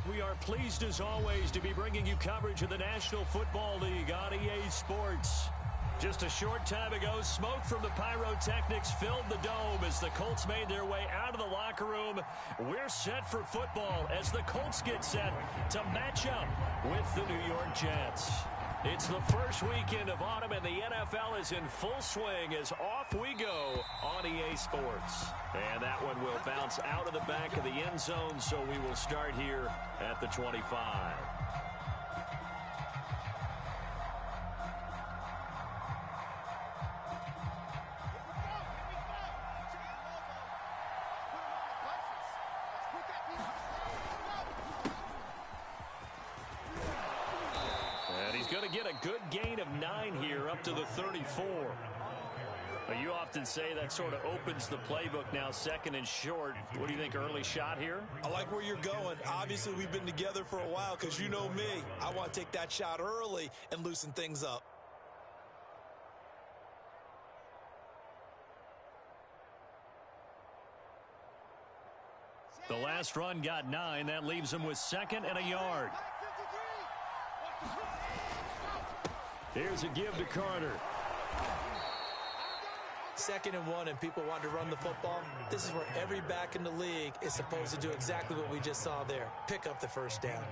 We are pleased as always to be bringing you coverage of the National Football League on EA Sports. Just a short time ago, smoke from the pyrotechnics filled the dome as the Colts made their way out of the locker room. We're set for football as the Colts get set to match up with the New York Jets. It's the first weekend of autumn and the NFL is in full swing as off we go on EA Sports. And that one will bounce out of the back of the end zone, so we will start here at the 25. Going to get a good gain of 9 here up to the 34. But you often say that sort of opens the playbook now, second and short. What do you think, early shot here? I like where you're going. Obviously, we've been together for a while because you know me. I want to take that shot early and loosen things up. The last run got 9. That leaves him with 2nd and a yard. Here's a give to Carter. 2nd and 1, and people want to run the football. This is where every back in the league is supposed to do exactly what we just saw there. Pick up the first down.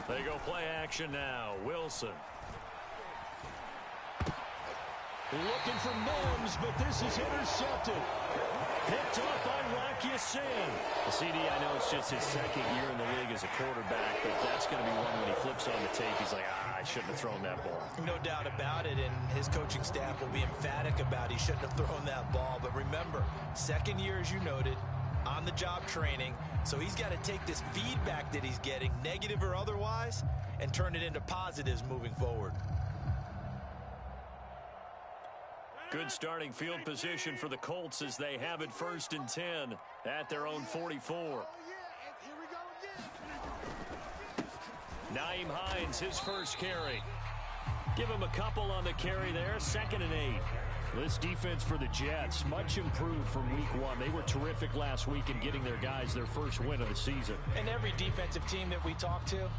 They go play action now. Wilson. Looking for Mims, but this is intercepted. Picked up by Rocky Sin. The CD, I know it's just his 2nd year in the league as a quarterback, but that's going to be one when he flips on the tape. He's like, I shouldn't have thrown that ball. No doubt about it, and his coaching staff will be emphatic about he shouldn't have thrown that ball. But remember, 2nd year, as you noted, on-the-job training, so he's got to take this feedback that he's getting, negative or otherwise, and turn it into positives moving forward. Good starting field position for the Colts as they have it 1st and 10 at their own 44. Naeem Hines, his first carry. Give him a couple on the carry there, 2nd and 8. This defense for the Jets, much improved from week 1. They were terrific last week in getting their guys their first win of the season. And every defensive team that we talk to,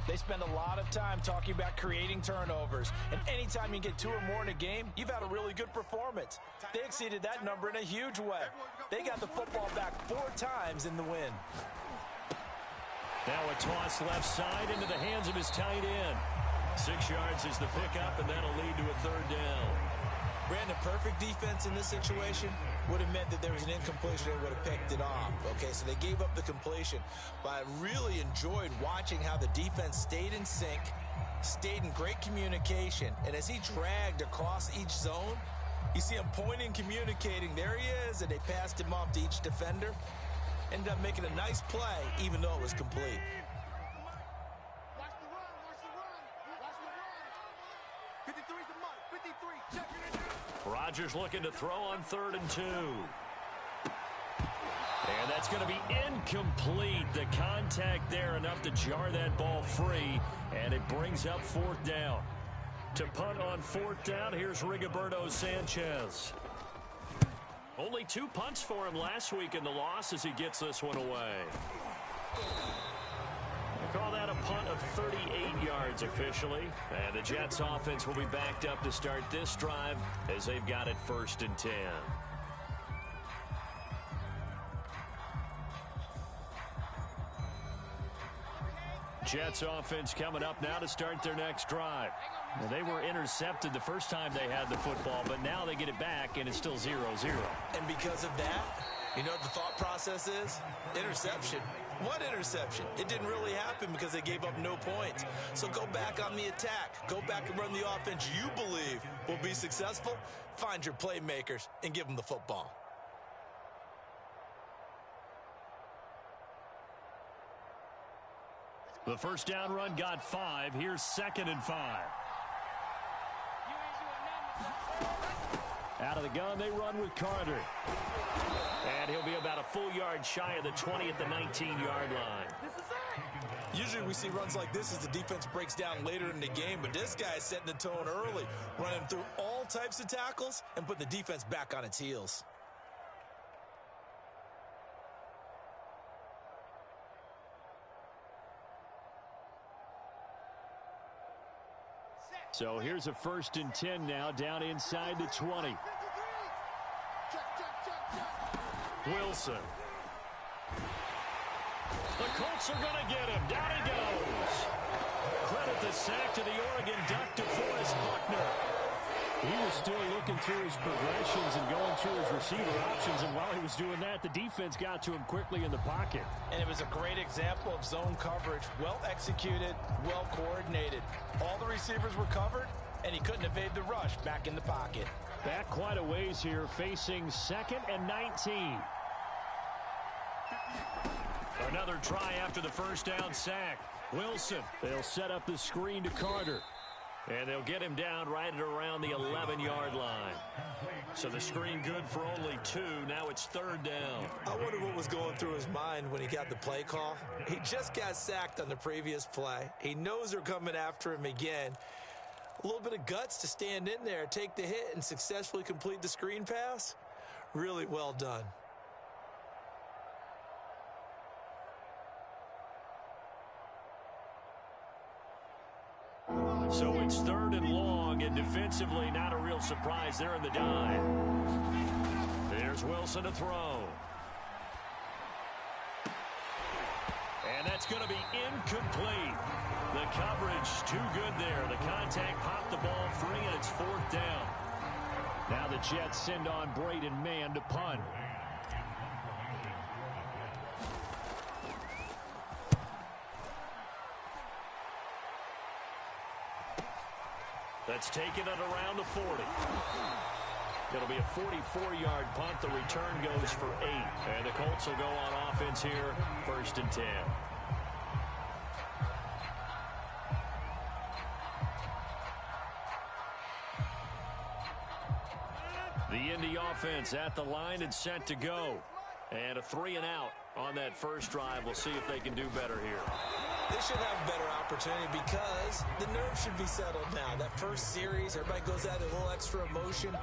they spend a lot of time talking about creating turnovers. And anytime you get 2 or more in a game, you've had a really good performance. They exceeded that number in a huge way. They got the football back 4 times in the win. Now a toss left side into the hands of his tight end. 6 yards is the pickup, and that'll lead to a 3rd down. Brandon, perfect defense in this situation would have meant that there was an incompletion and would have picked it off. Okay, so they gave up the completion. But I really enjoyed watching how the defense stayed in sync, stayed in great communication. And as he dragged across each zone, you see him pointing, communicating. There he is, and they passed him off to each defender. Ended up making a nice play, even though it was complete. Rodgers looking to throw on 3rd and 2. And that's going to be incomplete. The contact there enough to jar that ball free, and it brings up 4th down. To punt on 4th down, here's Rigoberto Sanchez. Only 2 punts for him last week in the loss as he gets this one away. Call that a punt of 38 yards officially. And the Jets offense will be backed up to start this drive as they've got it 1st and 10. Jets offense coming up now to start their next drive. Well, they were intercepted the first time they had the football, but now they get it back and it's still 0-0. And because of that, you know what the thought process is? Interception. What interception? It didn't really happen because they gave up no points. So go back on the attack. Go back and run the offense you believe will be successful. Find your playmakers and give them the football. The first down run got 5. Here's 2nd and 5. Out of the gun, they run with Carter. And he'll be about a full yard shy of the 20 at the 19-yard line. Usually we see runs like this as the defense breaks down later in the game, but this guy is setting the tone early, running through all types of tackles and put the defense back on its heels. So here's a 1st and 10 now, down inside the 20. Wilson. The Colts are going to get him. Down he goes. Credit the sack to the Oregon Duck, DeForest Buckner. He was still looking through his progressions and going through his receiver options, and while he was doing that, the defense got to him quickly in the pocket. And it was a great example of zone coverage. Well executed, well coordinated. All the receivers were covered, and he couldn't evade the rush back in the pocket. Back quite a ways here, facing 2nd and 19. Another try after the first down sack. Wilson. They'll set up the screen to Carter. And they'll get him down right at around the 11-yard line. So the screen good for only 2. Now it's 3rd down. I wonder what was going through his mind when he got the play call. He just got sacked on the previous play. He knows they're coming after him again. A little bit of guts to stand in there, take the hit, and successfully complete the screen pass. Really well done. So it's 3rd and long, and defensively not a real surprise there in the dive. There's Wilson to throw. And that's going to be incomplete. The coverage too good there. The contact popped the ball free, and it's 4th down. Now the Jets send on Braden Mann to punt. That's taken it around the 40. It'll be a 44-yard punt. The return goes for 8. And the Colts will go on offense here, 1st and 10. The Indy offense at the line and set to go. And a 3 and out on that first drive. We'll see if they can do better here. They should have a better opportunity because the nerves should be settled now. That first series, everybody goes out a little extra emotion.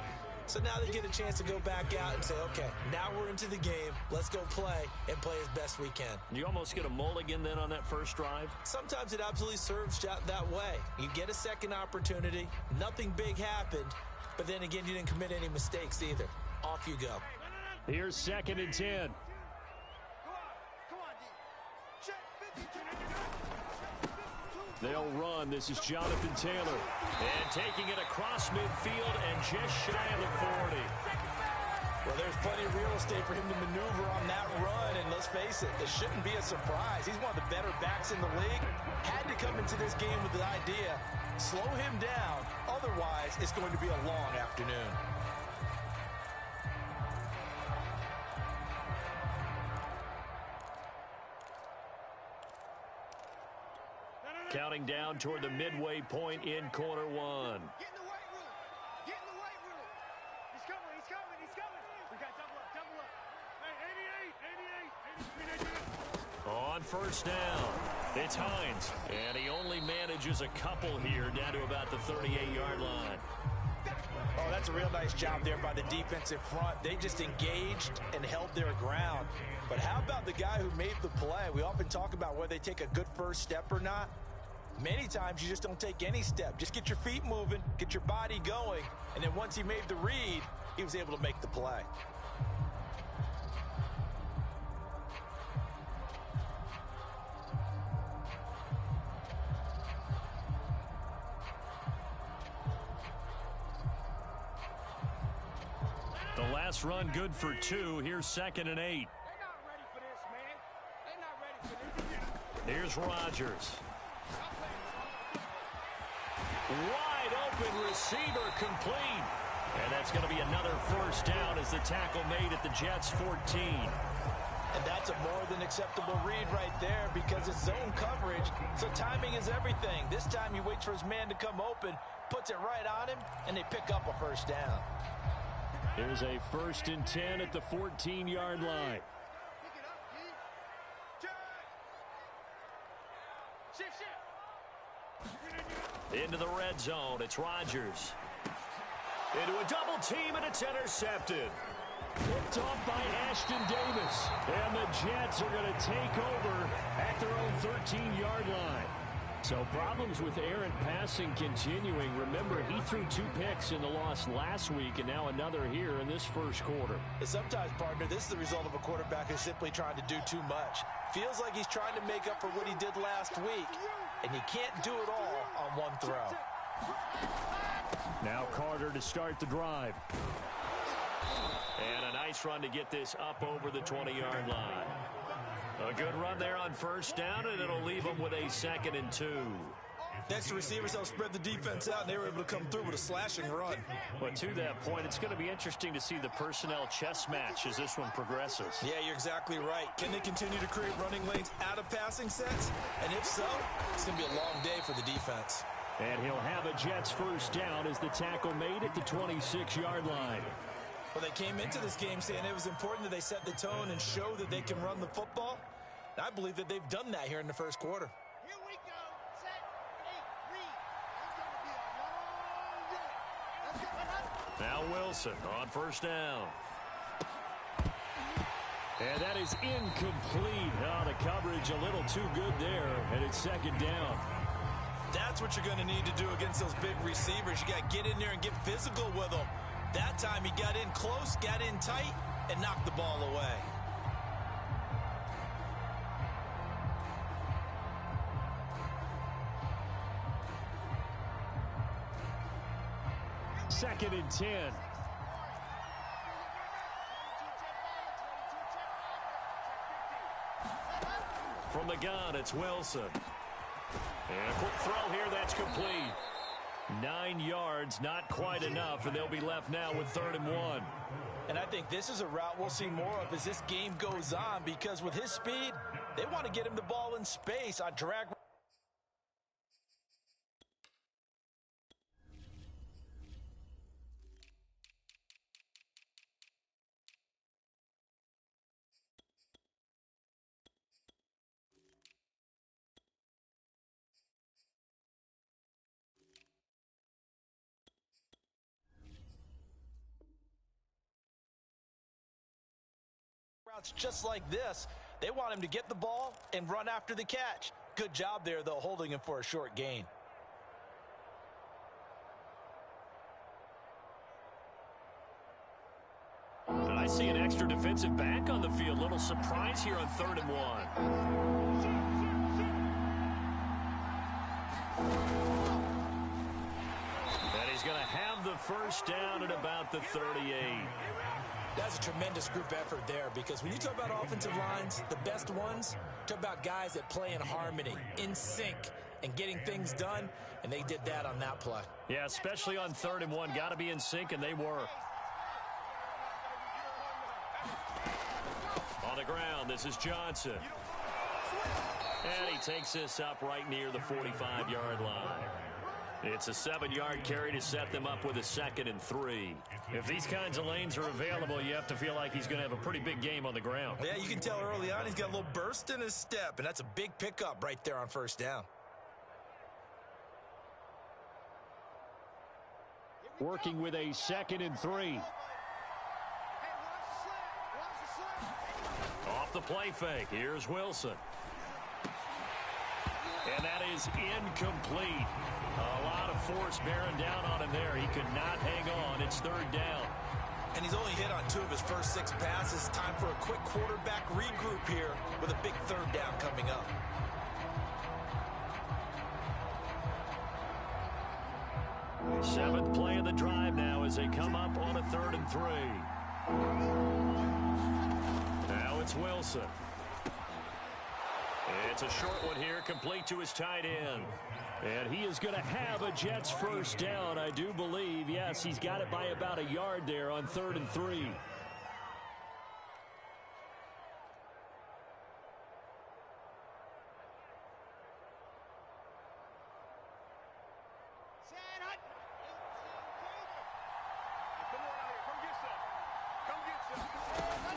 So now they get a chance to go back out and say, okay, now we're into the game. Let's go play and play as best we can. You almost get a mulligan then on that first drive? Sometimes it absolutely serves that way. You get a second opportunity. Nothing big happened. But then again, you didn't commit any mistakes either. Off you go. Here's 2nd and 10. They'll run. This is Jonathan Taylor. And taking it across midfield and just shy of the 40. Well, there's plenty of real estate for him to maneuver on that run. And let's face it, it shouldn't be a surprise. He's one of the better backs in the league. Had to come into this game with the idea, slow him down. Otherwise, it's going to be a long afternoon. Counting down toward the midway point in quarter 1. Get in the weight room. Get in the weight room. He's coming. He's coming. He's coming. We got double up. Double up. Hey, 88. On first down, it's Hines. And he only manages a couple here down to about the 38-yard line. Oh, that's a real nice job there by the defensive front. They just engaged and held their ground. But how about the guy who made the play? We often talk about whether they take a good first step or not. Many times you just don't take any step. Just get your feet moving, get your body going, and then once he made the read, he was able to make the play. The last run good for 2. Here's 2nd and 8. They're not ready for this, man. They're not ready for this. Here's Rodgers. Wide open receiver complete. And that's going to be another first down as the tackle made at the Jets' 14. And that's a more than acceptable read right there because it's zone coverage, so timing is everything. This time he waits for his man to come open, puts it right on him, and they pick up a first down. Here's a 1st and 10 at the 14-yard line. Into the red zone, it's Rodgers. Into a double team, and it's intercepted. Picked off by Ashton Davis. And the Jets are going to take over at their own 13-yard line. So problems with errant passing continuing. Remember, he threw 2 picks in the loss last week, and now another here in this first quarter. And sometimes, partner, this is the result of a quarterback who's simply trying to do too much. Feels like he's trying to make up for what he did last week, and you can't do it all on one throw. Now Carter to start the drive. And a nice run to get this up over the 20-yard line. A good run there on first down, and it'll leave them with a 2nd and 2. Next to receivers, they'll spread the defense out, and they were able to come through with a slashing run. But to that point, it's going to be interesting to see the personnel chess match as this one progresses. Yeah, you're exactly right. Can they continue to create running lanes out of passing sets? And if so, it's going to be a long day for the defense. And he'll have a Jets first down as the tackle made at the 26-yard line. Well, they came into this game saying it was important that they set the tone and show that they can run the football. And I believe that they've done that here in the first quarter. Here we go. Set, 8, read. It's going to be a long day. Let's go. Now Wilson on first down. And that is incomplete. Oh, the coverage a little too good there, and it's 2nd down. That's what you're going to need to do against those big receivers. You got to get in there and get physical with them. That time he got in close, got in tight, and knocked the ball away. Second and 10. From the gun, it's Wilson. And a quick throw here, that's complete. 9 yards, not quite enough, and they'll be left now with 3rd and 1. And I think this is a route we'll see more of as this game goes on, because with his speed, they want to get him the ball in space on drag. Routes just like this. They want him to get the ball and run after the catch. Good job there, though, holding him for a short gain. And I see an extra defensive back on the field. Little surprise here on 3rd and 1. And he's going to have the first down at about the 38. That's a tremendous group effort there, because when you talk about offensive lines, the best ones, talk about guys that play in harmony, in sync, and getting things done, and they did that on that play. Yeah, especially on 3rd and 1. Got to be in sync, and they were. On the ground, this is Johnson. And he takes this up right near the 45-yard line. It's a 7-yard carry to set them up with a 2nd and 3. If these kinds of lanes are available, you have to feel like he's going to have a pretty big game on the ground. Yeah, you can tell early on he's got a little burst in his step, and that's a big pickup right there on first down. Working with a 2nd and 3. Off the play fake, here's Wilson. And that is incomplete. A lot of force bearing down on him there. He could not hang on. It's 3rd down. And he's only hit on 2 of his first 6 passes. Time for a quick quarterback regroup here with a big 3rd down coming up. Seventh play of the drive now as they come up on a 3rd and 3. Now it's Wilson. It's a short one here, complete to his tight end. And he is going to have a Jets first down, I do believe. Yes, he's got it by about a yard there on 3rd and 3.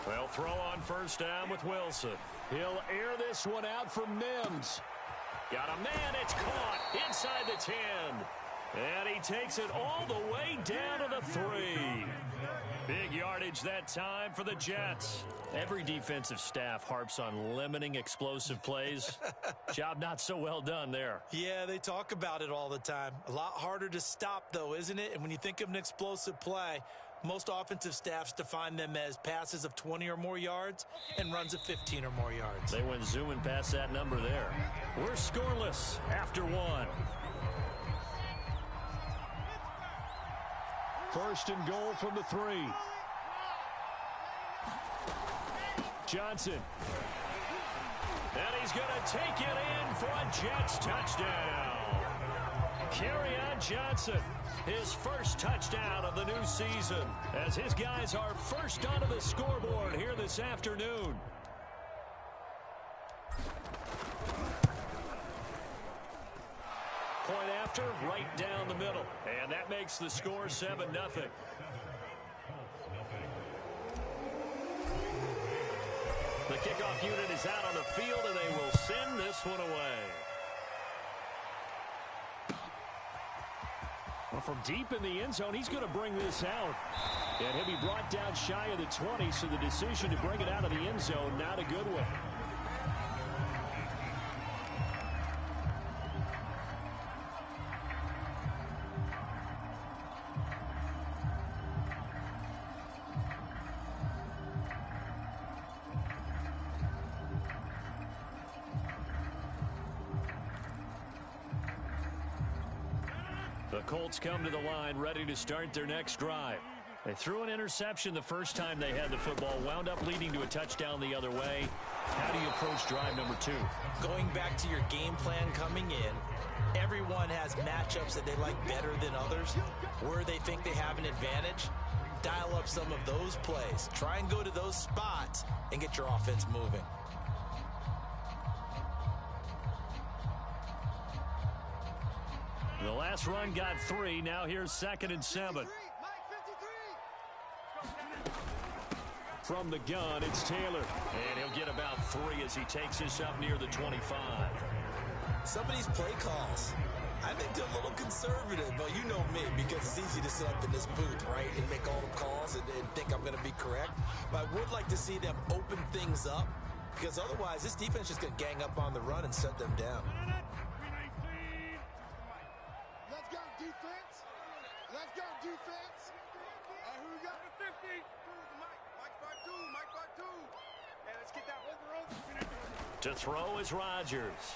They'll throw on first down with Wilson. He'll air this one out for Mims. Got a man. It's caught inside the 10. And he takes it all the way down to the 3. Big yardage that time for the Jets. Every defensive staff harps on limiting explosive plays. Job not so well done there. Yeah, they talk about it all the time. A lot harder to stop, though, isn't it? And when you think of an explosive play, most offensive staffs define them as passes of 20 or more yards and runs of 15 or more yards. They went zooming past that number there. We're scoreless after 1. First and goal from the 3. Johnson. And he's going to take it in for a Jets touchdown. Kerryon Johnson, his first touchdown of the new season, as his guys are first onto the scoreboard here this afternoon. Point after, right down the middle. And that makes the score 7-0. The kickoff unit is out on the field, and they will send this one away. Well, from deep in the end zone, he's going to bring this out. And he'll be brought down shy of the 20, so the decision to bring it out of the end zone, not a good one. The Colts come to the line ready to start their next drive. They threw an interception the first time they had the football, wound up leading to a touchdown the other way. How do you approach drive number 2? Going back to your game plan coming in, everyone has matchups that they like better than others. Where they think they have an advantage, dial up some of those plays. Try and go to those spots and get your offense moving. The last run got 3. Now here's 2nd and 7. From the gun, it's Taylor. And he'll get about 3 as he takes this up near the 25. Some of these play calls, I think they're a little conservative, but you know me, because it's easy to sit up in this booth, right, and make all the calls and think I'm going to be correct. But I would like to see them open things up, because otherwise this defense is going to gang up on the run and shut them down. Let's go, defense. Let's go, defense. Who we got? 50. Mike part two. Hey, let's get that over. To throw is Rodgers.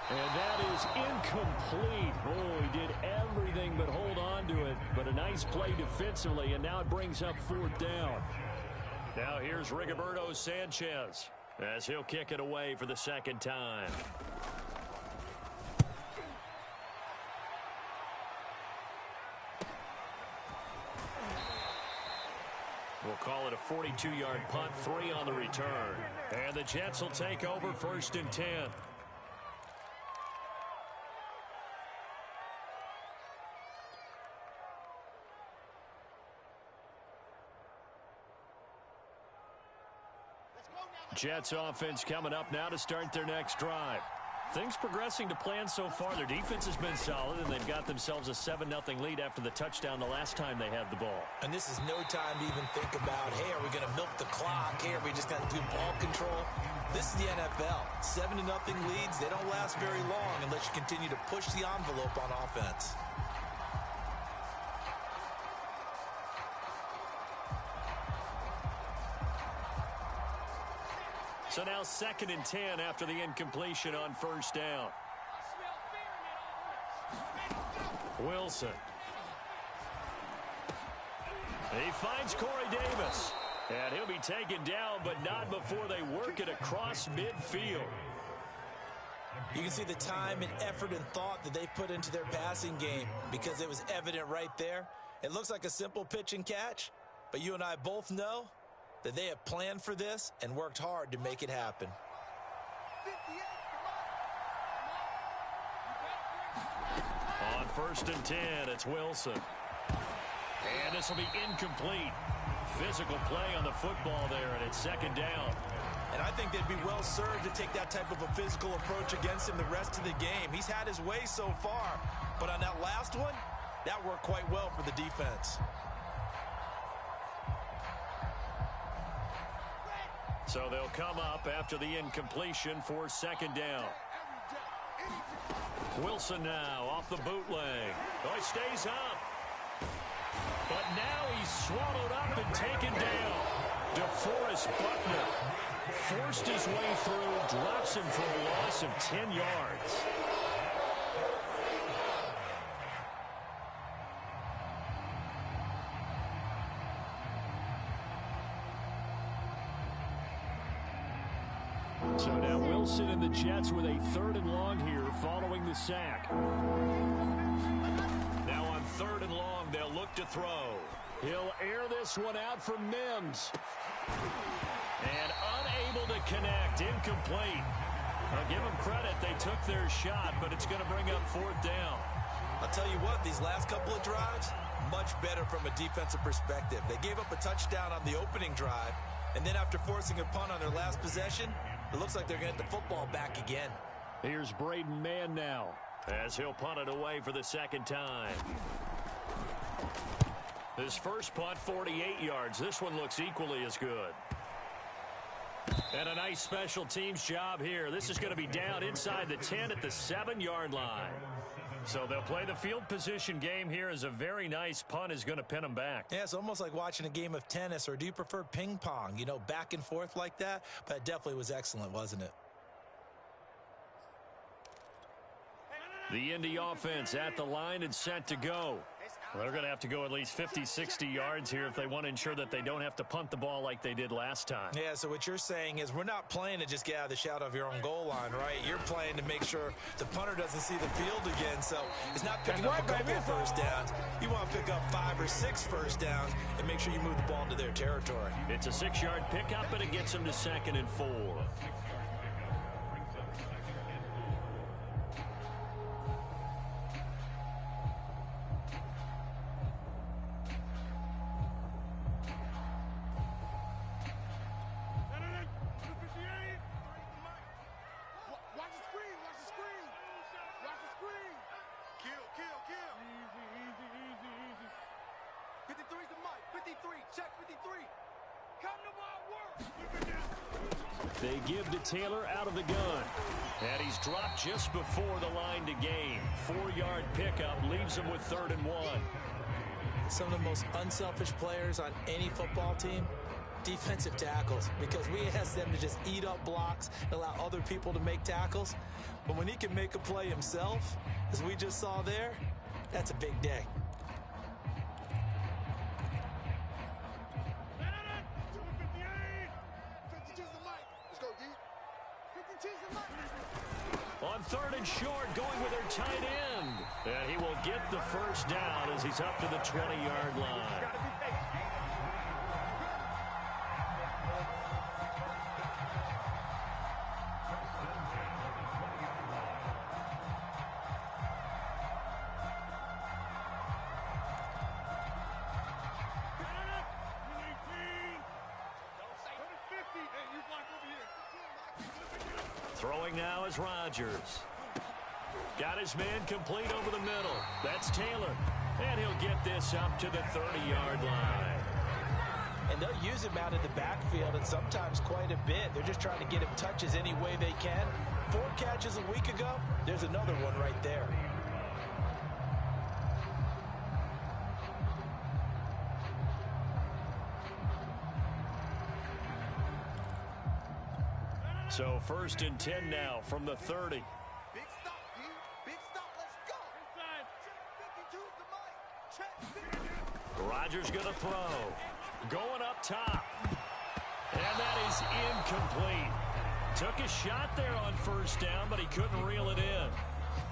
And that is incomplete. Oh, he did everything but hold on to it. But a nice play defensively, and now it brings up 4th down. Now here's Rigoberto Sanchez as he'll kick it away for the 2nd time. We'll call it a 42-yard punt, 3 on the return. And the Jets will take over 1st and 10. Jets offense coming up now to start their next drive. Things progressing to plan so far. Their defense has been solid, and they've got themselves a 7-0 lead after the touchdown the last time they had the ball. And this is no time to even think about, hey, are we going to milk the clock? Hey, are we just going to do ball control? This is the NFL. 7-0 leads, they don't last very long unless you continue to push the envelope on offense. So now 2nd and 10 after the incompletion on 1st down. Wilson. He finds Corey Davis. And he'll be taken down, but not before they work it across midfield. You can see the time and effort and thought that they put into their passing game because it was evident right there. It looks like a simple pitch and catch, but you and I both know that they have planned for this and worked hard to make it happen. On 1st and 10, it's Wilson. And this will be incomplete. physical play on the football there, and it's second down. And I think they'd be well served to take that type of a physical approach against him the rest of the game. He's had his way so far, but on that last one, that worked quite well for the defense. So they'll come up after the incompletion for second down. Wilson now off the bootleg. Oh, he stays up. But now he's swallowed up and taken down. DeForest Buckner forced his way through, drops him for a loss of 10 yards. So now Wilson and the Jets with a 3rd and long here following the sack. Now on 3rd and long, they'll look to throw. He'll air this one out for Mims. And unable to connect, incomplete. I'll give them credit, they took their shot, but it's going to bring up 4th down. I'll tell you what, these last couple of drives, much better from a defensive perspective. They gave up a touchdown on the opening drive, and then after forcing a punt on their last possession, it looks like they're going to get the football back again. Here's Braden Mann now, as he'll punt it away for the 2nd time. His first punt, 48 yards. This one looks equally as good. And a nice special teams job here. This is going to be down inside the 10 at the 7-yard line. So they'll play the field position game here as a very nice punt is going to pin them back. Yeah, it's almost like watching a game of tennis, or do you prefer ping pong? You know, back and forth like that? But it definitely was excellent, wasn't it? The Indy offense at the line and set to go. Well, they're going to have to go at least 50, 60 yards here if they want to ensure that they don't have to punt the ball like they did last time. Yeah, so what you're saying is we're not playing to just get out of the shadow of your own goal line, right? You're playing to make sure the punter doesn't see the field again. So it's not picking up a couple of first downs. You want to pick up 5 or 6 first downs and make sure you move the ball into their territory. It's a 6-yard pickup, and it gets them to 2nd and 4. They give to Taylor out of the gun. And he's dropped just before the line to gain. 4-yard pickup leaves him with 3rd and 1. Some of the most unselfish players on any football team, defensive tackles, because we ask them to just eat up blocks and allow other people to make tackles. But when he can make a play himself, as we just saw there, that's a big day. On 3rd and short, going with their tight end. And he will get the first down as he's up to the 20-yard line. Throwing now is Rodgers. Got his man complete over the middle. That's Taylor. And he'll get this up to the 30-yard line. And they'll use him out in the backfield, and sometimes quite a bit. They're just trying to get him touches any way they can. 4 catches a week ago. There's another one right there. So 1st and 10 now from the 30. Big stop, D. Big stop. Let's go. Inside. Check 52's the mic. Check. Rodgers going to throw. Going up top. And that is incomplete. Took a shot there on 1st down, but he couldn't reel it in.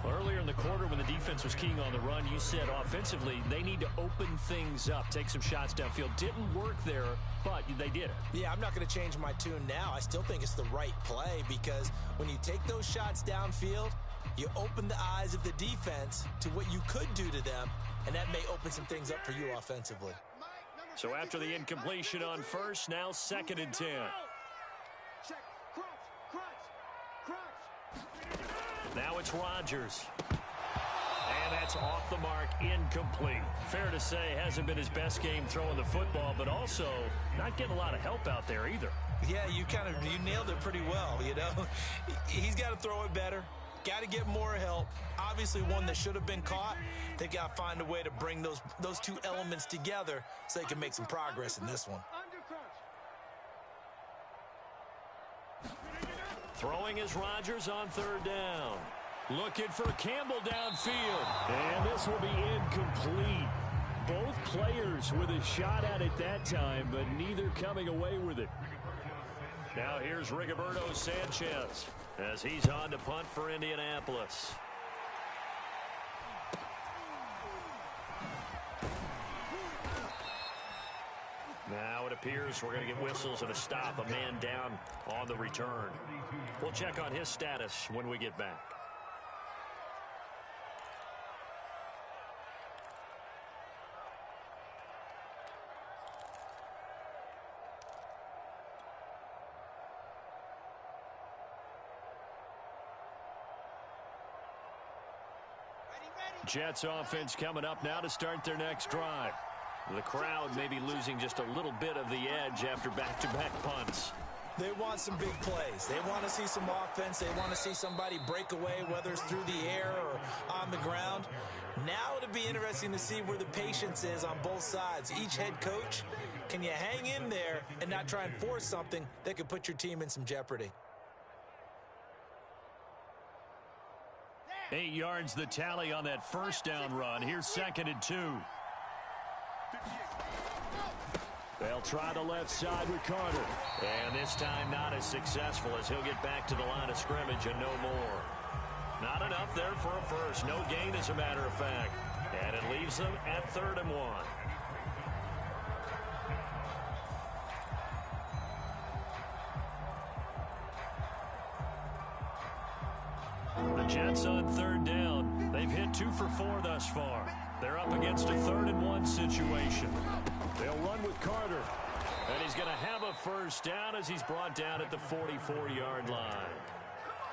Earlier in the quarter when the defense was keying on the run, you said offensively they need to open things up, take some shots downfield. Didn't work there, but they did it. Yeah, I'm not going to change my tune now. I still think it's the right play because when you take those shots downfield, you open the eyes of the defense to what you could do to them, and that may open some things up for you offensively. Mike, number So after the incompletion on first, now 2nd and 10. Check. Crunch. Now it's Rodgers. And that's off the mark, incomplete. Fair to say, hasn't been his best game throwing the football, but also not getting a lot of help out there either. Yeah, you nailed it pretty well, you know. He's got to throw it better. Got to get more help. Obviously one that should have been caught. They got to find a way to bring those two elements together so they can make some progress in this one. Throwing is Rodgers on 3rd down. Looking for Campbell downfield. And this will be incomplete. Both players with a shot at it that time, but neither coming away with it. Now here's Rigoberto Sanchez as he's on to punt for Indianapolis. Now it appears we're going to get whistles and a stop. A man down on the return. We'll check on his status when we get back. Jets offense coming up now to start their next drive. The crowd may be losing just a little bit of the edge after back-to-back punts. They want some big plays. They want to see some offense. They want to see somebody break away, whether it's through the air or on the ground. Now it'll be interesting to see where the patience is on both sides. Each head coach, can you hang in there and not try and force something that could put your team in some jeopardy? 8 yards the tally on that first down run. Here's 2nd and 2. They'll try the left side with Carter. And this time not as successful as he'll get back to the line of scrimmage and no more. Not enough there for a first. No gain, as a matter of fact. And it leaves them at 3rd and 1. The Jets on 3rd down. They've hit 2 for 4 thus far. They're up against a 3rd and 1 situation. They'll run with Carter. And he's going to have a first down as he's brought down at the 44-yard line.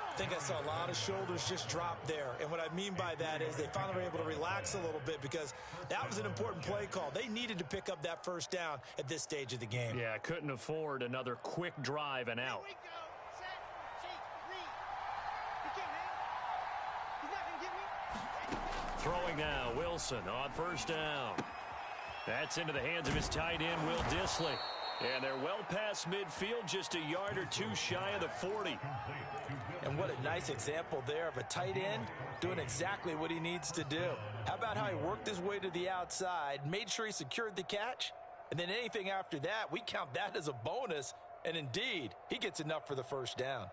I think I saw a lot of shoulders just drop there. And what I mean by that is they finally were able to relax a little bit because that was an important play call. They needed to pick up that first down at this stage of the game. Yeah, couldn't afford another quick drive and out. Throwing now, Wilson on first down. That's into the hands of his tight end, Will Dissly. And they're well past midfield, just a yard or two shy of the 40. And what a nice example there of a tight end doing exactly what he needs to do. How about how he worked his way to the outside, made sure he secured the catch, and then anything after that, we count that as a bonus. And indeed, he gets enough for the first down.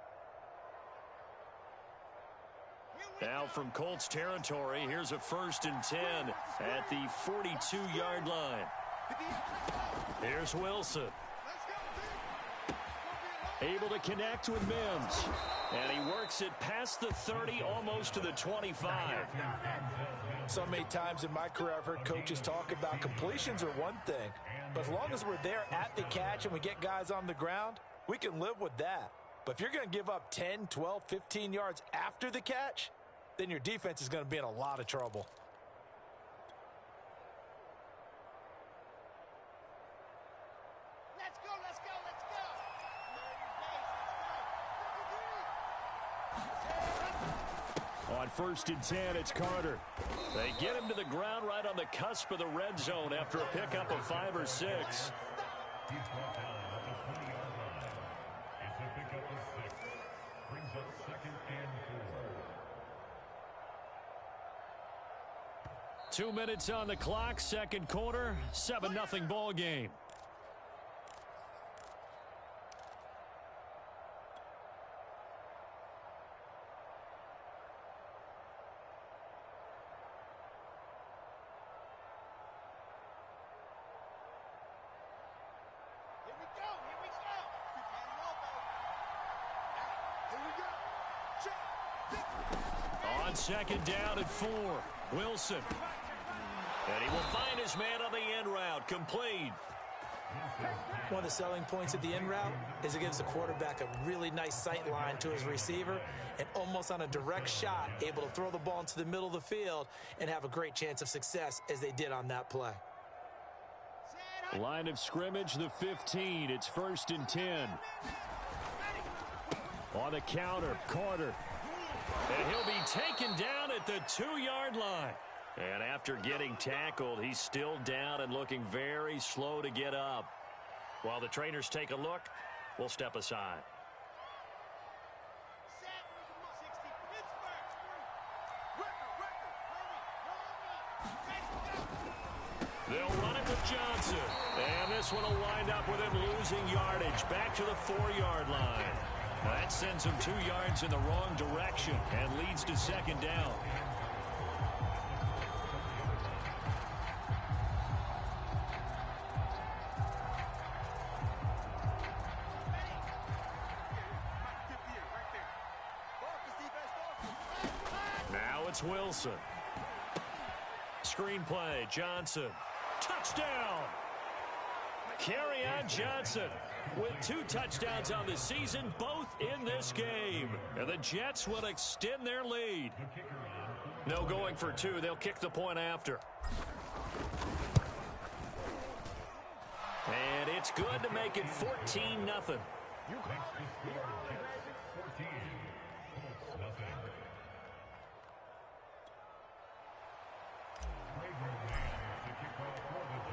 Now from Colts territory, here's a 1st and 10 at the 42-yard line. Here's Wilson. Able to connect with Mims. And he works it past the 30, almost to the 25. So many times in my career, I've heard coaches talk about completions are one thing. But as long as we're there at the catch and we get guys on the ground, we can live with that. But if you're going to give up 10, 12, 15 yards after the catch, then your defense is going to be in a lot of trouble. Let's go, let's go, let's go. On 1st and 10, it's Carter. They get him to the ground right on the cusp of the red zone after a pickup of 5 or 6. 2 minutes on the clock, 2nd quarter, 7-0 ball game. On 2nd down at 4, Wilson. And he will find his man on the end route, complete. One of the selling points of the in route is it gives the quarterback a really nice sight line to his receiver and almost on a direct shot able to throw the ball into the middle of the field and have a great chance of success as they did on that play. Line of scrimmage, the 15. It's 1st and 10. On the counter, Carter. And he'll be taken down at the 2-yard line. And after getting tackled, he's still down and looking very slow to get up. While the trainers take a look, we'll step aside. They'll run it with Johnson. And this one will wind up with him losing yardage back to the 4-yard line. That sends him 2 yards in the wrong direction and leads to 2nd down. Now it's Wilson. Screen play, Johnson. Touchdown! Carry on Johnson with 2 touchdowns on the season, both in this game. And the Jets will extend their lead. No going for 2. They'll kick the point after. And it's good to make it 14-0.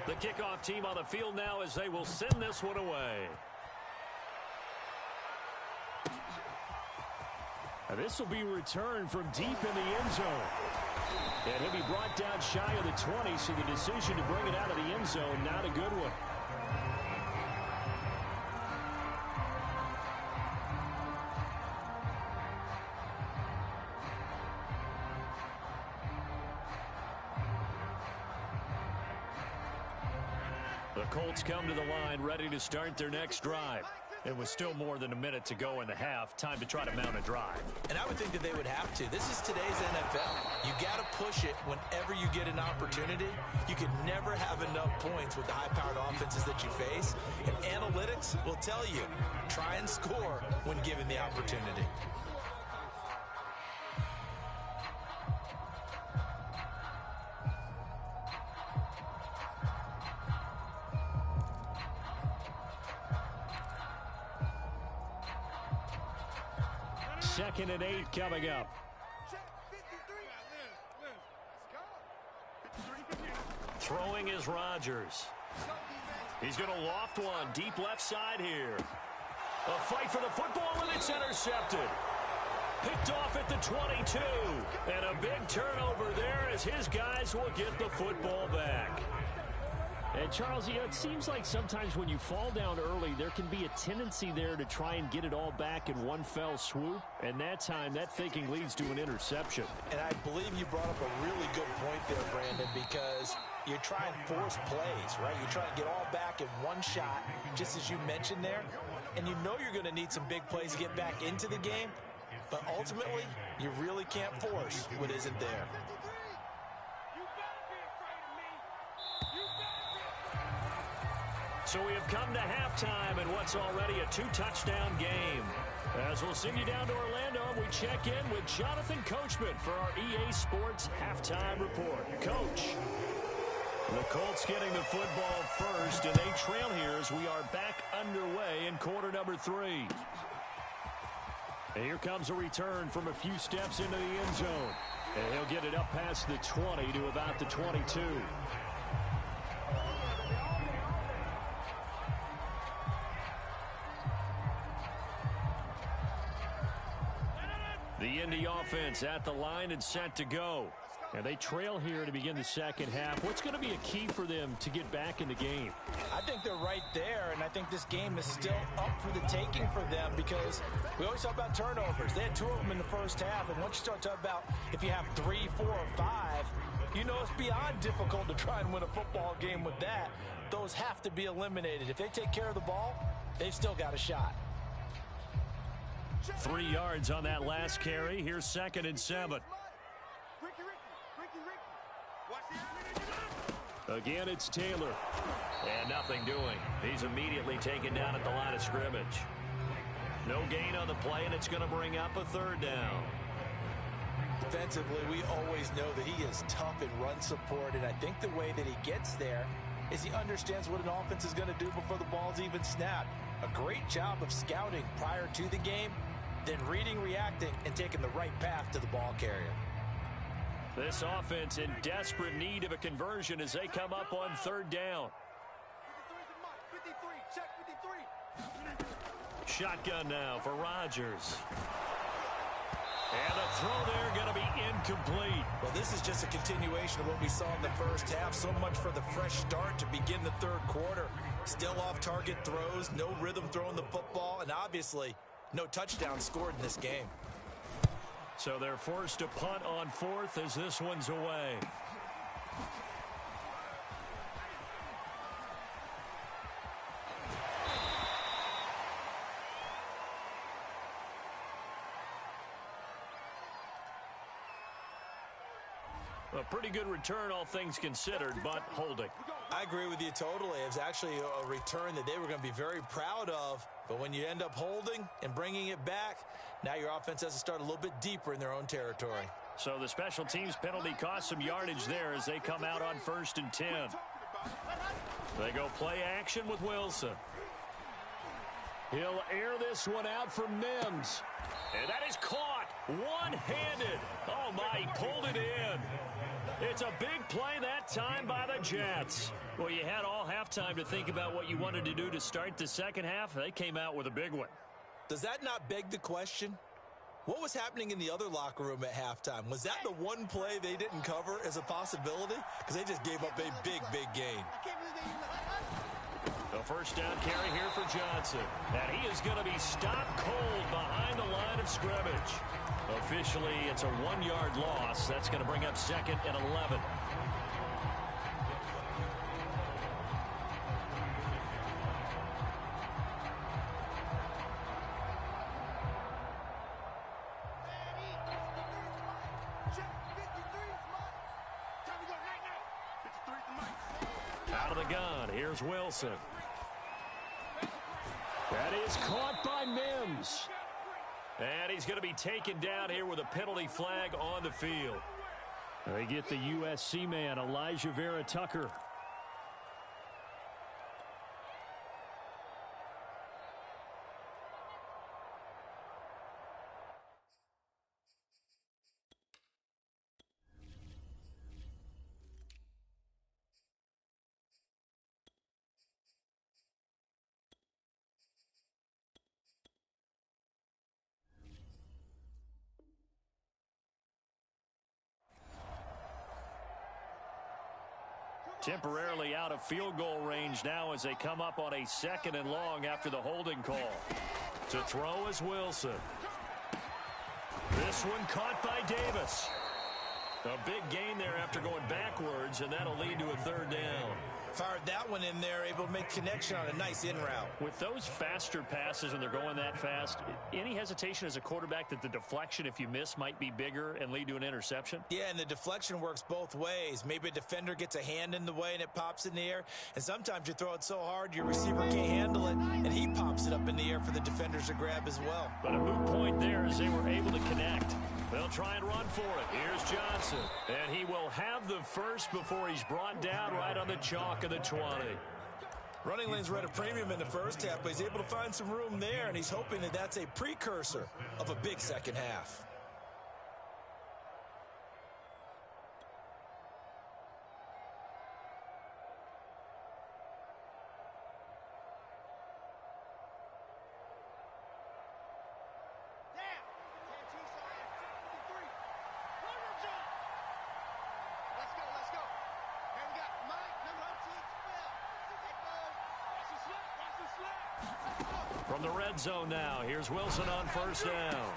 The kickoff team on the field now as they will send this one away. And this will be returned from deep in the end zone. And he'll be brought down shy of the 20, so the decision to bring it out of the end zone, not a good one. The Colts come to the line ready to start their next drive. It was still more than a minute to go in the half. Time to try to mount a drive. And I would think that they would have to. This is today's NFL. You got to push it whenever you get an opportunity. You can never have enough points with the high-powered offenses that you face. And analytics will tell you, try and score when given the opportunity. Second and 8 coming up. Throwing is Rodgers. He's going to loft one deep left side here. A fight for the football, and it's intercepted. Picked off at the 22. And a big turnover there as his guys will get the football back. And Charles, you know, it seems like sometimes when you fall down early, there can be a tendency there to try and get it all back in one fell swoop. And that time, that thinking leads to an interception. And I believe you brought up a really good point there, Brandon, because you try and force plays, right? You try and get all back in one shot, just as you mentioned there. And you know you're going to need some big plays to get back into the game. But ultimately, you really can't force what isn't there. So we have come to halftime in what's already a 2-touchdown game. As we'll send you down to Orlando, we check in with Jonathan Coachman for our EA Sports Halftime Report. Coach. The Colts getting the football first, and they trail here as we are back underway in quarter number 3. And here comes a return from a few steps into the end zone. And he'll get it up past the 20 to about the 22. The Indy offense at the line and set to go. And they trail here to begin the second half. What's going to be a key for them to get back in the game? I think they're right there, and I think this game is still up for the taking for them because we always talk about turnovers. They had 2 of them in the first half, and once you start talking about if you have 3, 4, or 5, you know it's beyond difficult to try and win a football game with that. Those have to be eliminated. If they take care of the ball, they've still got a shot. 3 yards on that last carry. Here's 2nd and 7. Again, it's Taylor. And nothing doing. He's immediately taken down at the line of scrimmage. No gain on the play, and it's going to bring up a third down. Defensively, we always know that he is tough in run support, and I think the way that he gets there is he understands what an offense is going to do before the ball's even snapped. A great job of scouting prior to the game, then reading, reacting, and taking the right path to the ball carrier. This offense in desperate need of a conversion as they come up on third down. 53, check 53. Shotgun now for Rodgers. And the throw there going to be incomplete. Well, this is just a continuation of what we saw in the first half. So much for the fresh start to begin the third quarter. Still off-target throws, no rhythm throwing the football, and obviously no touchdown scored in this game. So they're forced to punt on fourth as this one's away. A pretty good return, all things considered, but holding. I agree with you totally. It was actually a return that they were going to be very proud of. But when you end up holding and bringing it back, now your offense has to start a little bit deeper in their own territory. So the special teams penalty cost some yardage there as they come out on 1st and 10. They go play action with Wilson. He'll air this one out for Mims. And that is caught one-handed. Oh, my, he pulled it in. It's a big play that time by the Jets. Well, you had all halftime to think about what you wanted to do to start the second half. They came out with a big one. Does that not beg the question? What was happening in the other locker room at halftime? Was that the one play they didn't cover as a possibility? Because they just gave up a big, big gain. The first down carry here for Johnson. And he is going to be stopped cold behind the line of scrimmage. Officially, it's a 1-yard loss. That's going to bring up 2nd and 11. Out of the gun, here's Wilson. That is caught by Mims. And he's going to be taken down here with a penalty flag on the field. They get the USC man, Elijah Vera Tucker. Temporarily out of field goal range now as they come up on a 2nd and long after the holding call. To throw is Wilson. This one caught by Davis. A big gain there after going backwards, and that'll lead to a 3rd down. Fired that one in there, able to make connection on a nice in route. With those faster passes when they're going that fast, any hesitation as a quarterback that the deflection, if you miss, might be bigger and lead to an interception? Yeah, and the deflection works both ways. Maybe a defender gets a hand in the way and it pops in the air, and sometimes you throw it so hard your receiver can't handle it, and he pops it up in the air for the defenders to grab as well. But a moot point there as they were able to connect. They'll try and run for it. Here's Johnson. And he will have the first before he's brought down right on the chalk of the 20. Running lanes were at a premium in the first half, but he's able to find some room there, and he's hoping that that's a precursor of a big second half. From the red zone now, here's Wilson on 1st down.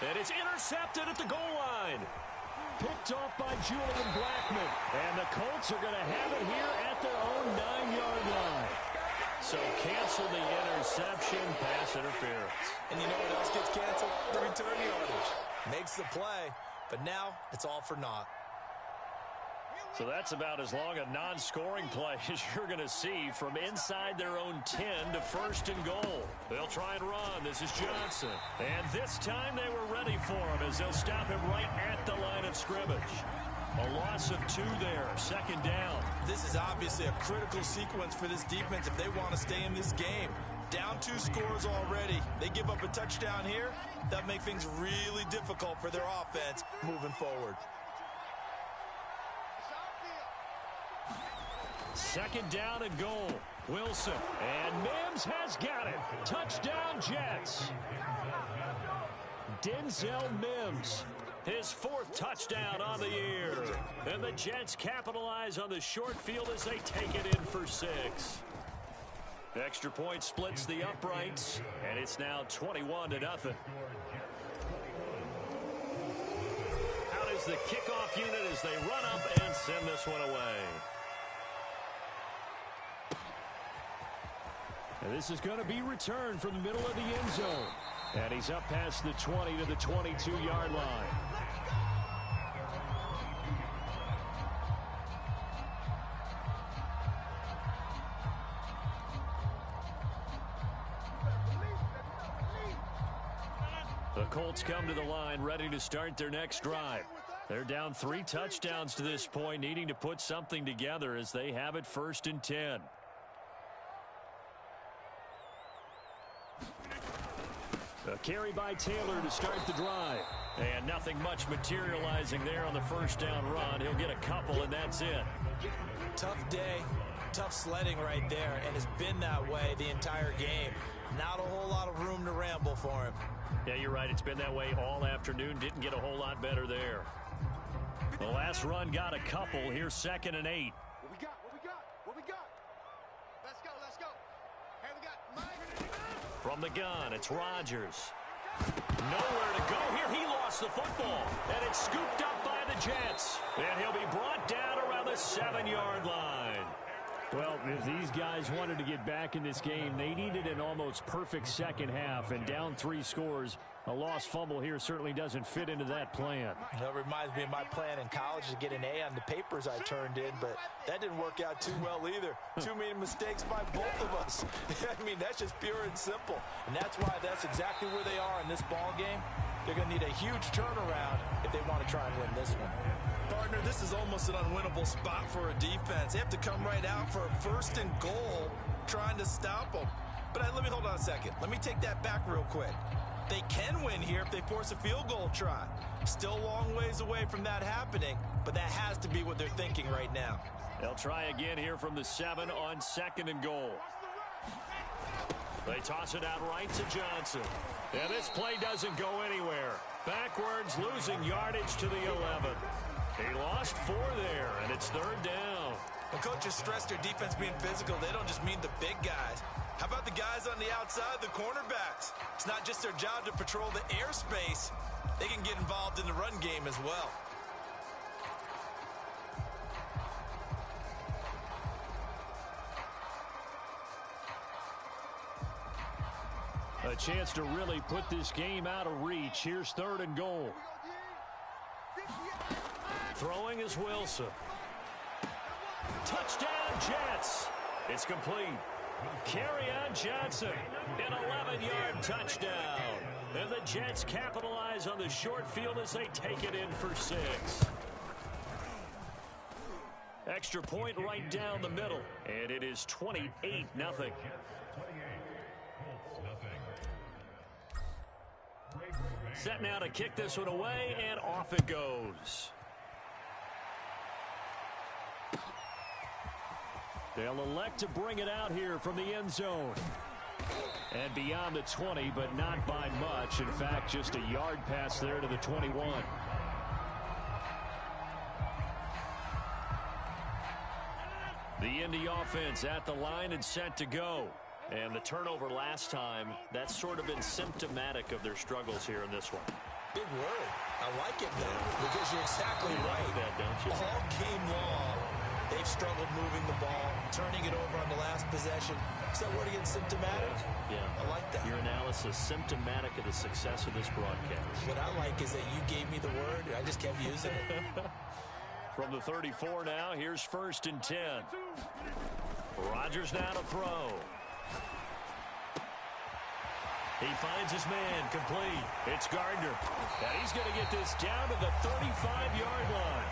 And it's intercepted at the goal line. Picked off by Julian Blackmon. And the Colts are going to have it here at their own 9-yard line. So cancel the interception, pass interference. And you know what else gets canceled? The return yardage. Makes the play, but now it's all for naught. Here So that's about as long a non-scoring play as you're going to see from inside their own 10 to first and goal. They'll try and run. This is Johnson. And this time they were ready for him as they'll stop him right at the line of scrimmage. A loss of 2 there, second down. This is obviously a critical sequence for this defense if they want to stay in this game. Down 2 scores already. They give up a touchdown here. That makes things really difficult for their offense moving forward. Second down and goal. Wilson. And Mims has got it. Touchdown, Jets. Denzel Mims. His 4th touchdown on the year. And the Jets capitalize on the short field as they take it in for 6. Extra point splits the uprights. And it's now 21-0. Out is the kickoff unit as they run up and send this one away. And this is going to be returned from the middle of the end zone. And he's up past the 20 to the 22-yard line. The Colts come to the line ready to start their next drive. They're down 3 touchdowns to this point, needing to put something together as they have it 1st and 10. A carry by Taylor to start the drive. And nothing much materializing there on the first down run. He'll get a couple, and that's it. Tough day, tough sledding right there, and it's been that way the entire game. Not a whole lot of room to ramble for him. Yeah, you're right. It's been that way all afternoon. Didn't get a whole lot better there. The last run got a couple. Here's 2nd and 8. What we got? What we got? What we got? Let's go. Let's go. Hey, we got Mike. From the gun, it's Rodgers. Nowhere to go here. He lost the football, and it's scooped up by the Jets. And he'll be brought down around the 7-yard line. Well, if these guys wanted to get back in this game, they needed an almost perfect second half, and down 3 scores. A lost fumble here certainly doesn't fit into that plan. That reminds me of my plan in college to get an A on the papers I turned in, but that didn't work out too well either. Too many mistakes by both of us. I mean, that's just pure and simple. And that's why that's exactly where they are in this ball game. They're going to need a huge turnaround if they want to try and win this one. Partner, this is almost an unwinnable spot for a defense. They have to come right out for a 1st and goal trying to stop them. But let me hold on a second. Let me take that back real quick. They can win here if they force a field goal try. Still a long ways away from that happening, but that has to be what they're thinking right now. They'll try again here from the 7 on 2nd and goal. They toss it out right to Johnson. And this play doesn't go anywhere. Backwards, losing yardage to the 11. He lost 4 there, and it's 3rd down. When coaches stress their defense being physical, they don't just mean the big guys. How about the guys on the outside, the cornerbacks? It's not just their job to patrol the airspace. They can get involved in the run game as well. A chance to really put this game out of reach. Here's 3rd and goal. Throwing is Wilson. Touchdown, Jets. It's complete. Carry on Johnson. An 11-yard touchdown. And the Jets capitalize on the short field as they take it in for 6. Extra point right down the middle. And it is 28-0. Set now to kick this one away, and off it goes. They'll elect to bring it out here from the end zone. And beyond the 20, but not by much. In fact, just a yard pass there to the 21. The Indy offense at the line and set to go. And the turnover last time, that's sort of been symptomatic of their struggles here in this one. Big word. I like it, though, because you're exactly right. That, don't you? All game long, they've struggled moving the ball, turning it over on the last possession. Is that word again, symptomatic? Yeah. I like that. Your analysis, symptomatic of the success of this broadcast. What I like is that you gave me the word, and I just kept using it. From the 34 now, here's 1st and 10. Rodgers now to throw. He finds his man, complete. It's Gardner. And he's going to get this down to the 35-yard line.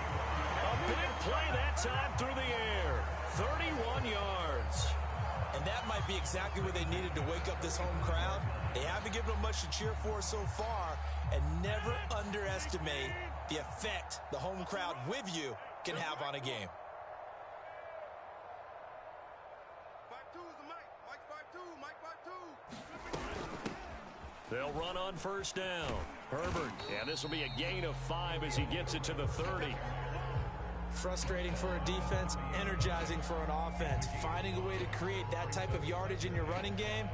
A big play that time through the air. 31 yards. And that might be exactly what they needed to wake up this home crowd. They haven't given them much to cheer for so far, and never underestimate the effect the home crowd with you can have on a game. 5-2 is the Mike. Mike 5-2. Mike 5-2. They'll run on 1st down. Herbert, and this will be a gain of 5 as he gets it to the 30. Frustrating for a defense, energizing for an offense. Finding a way to create that type of yardage in your running game,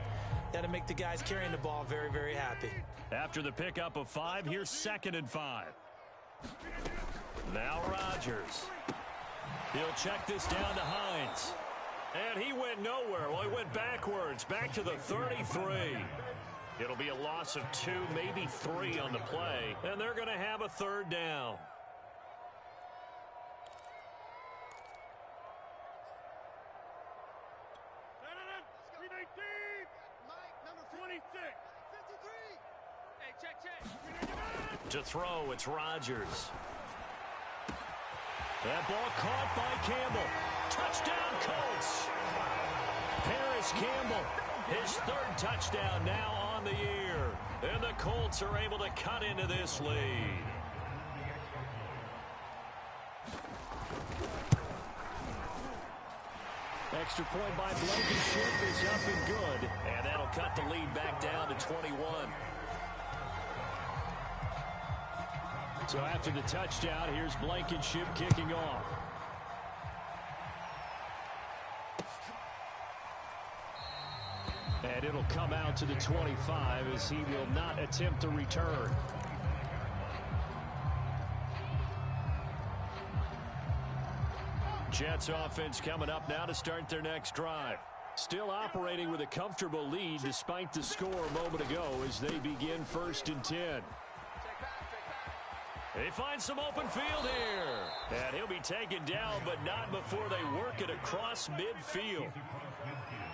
that'll make the guys carrying the ball very, very happy. After the pickup of 5, here's 2nd and 5. Now Rodgers. He'll check this down to Hines. And he went nowhere. Well, he went backwards, back to the 33. It'll be a loss of 2, maybe 3 on the play, and they're going to have a 3rd down. To throw, it's Rodgers. That ball caught by Campbell. Touchdown, Colts. Paris Campbell, his 3rd touchdown now on the year. And the Colts are able to cut into this lead. Extra point by Blankenship is up and good. And that'll cut the lead back down to 21. So after the touchdown, here's Blankenship kicking off. And it'll come out to the 25 as he will not attempt to return. Jets offense coming up now to start their next drive. Still operating with a comfortable lead despite the score a moment ago as they begin 1st and 10. They find some open field here. And he'll be taken down, but not before they work it across midfield.